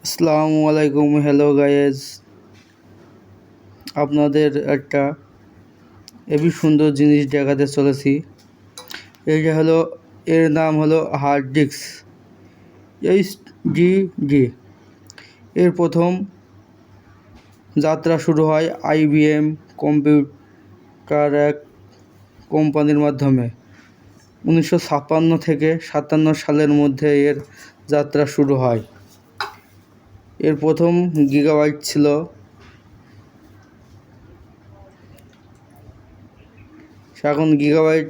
আসসালামু আলাইকুম, hello guys. আপনাদের একটা এবি সুন্দর জিনিস দেখাতে চলেছি। এইটা হলো, এর নাম হলো হার্ড ডিস্ক HDD। এর প্রথম যাত্রা শুরু হয় IBM কম্পিউটার এক কোম্পানির মাধ্যমে 1956 থেকে 57 সালের মধ্যে এর যাত্রা শুরু হয়। এর প্রথম গিগাবাইট ছিল, এখন গিগাবাইট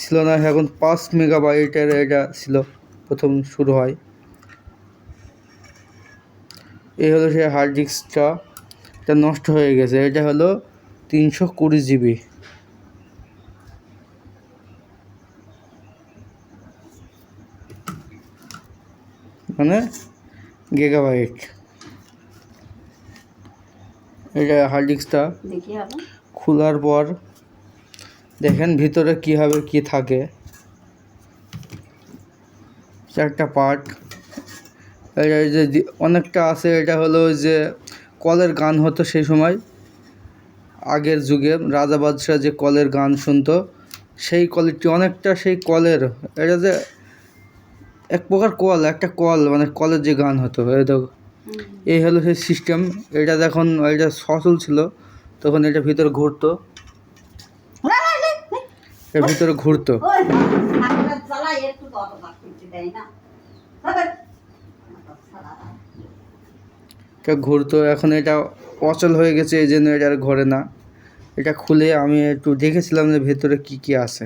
ছিল না, এখন 5 মেগাবাইটের এটা ছিল, প্রথম শুরু হয়। এই হলো সেই হার্ড ডিস্কটা, এটা নষ্ট হয়ে গেছে। এটা হলো 320 GB। মানে গিগাবাইট। এটা হার্ড ডিস্কটা খোলার পর দেখেন ভিতরে কীভাবে কি থাকে। চারটা পার্ট। এটা যে অনেকটা আছে, এটা হলো যে কলের গান হতো সেই সময়, আগের যুগে রাজা বাদশাহ যে কলের গান শুনতো, সেই কোয়ালিটি অনেকটা সেই কলের। এটা যে এক প্রকার কল, একটা কল, মানে কলের যে গান হতো, এই হলো সেই সিস্টেম। এটা যখন এটা সচল ছিল তখন এটা ভিতরে ঘুরতো, এর ভিতরে ঘুরতো। এটা ঘুরতো, এখন এটা অচল হয়ে গেছে, এই জন্য এটা আর ঘোরে না। এটা খুলে আমি একটু দেখেছিলাম যে ভেতরে কি কি আছে।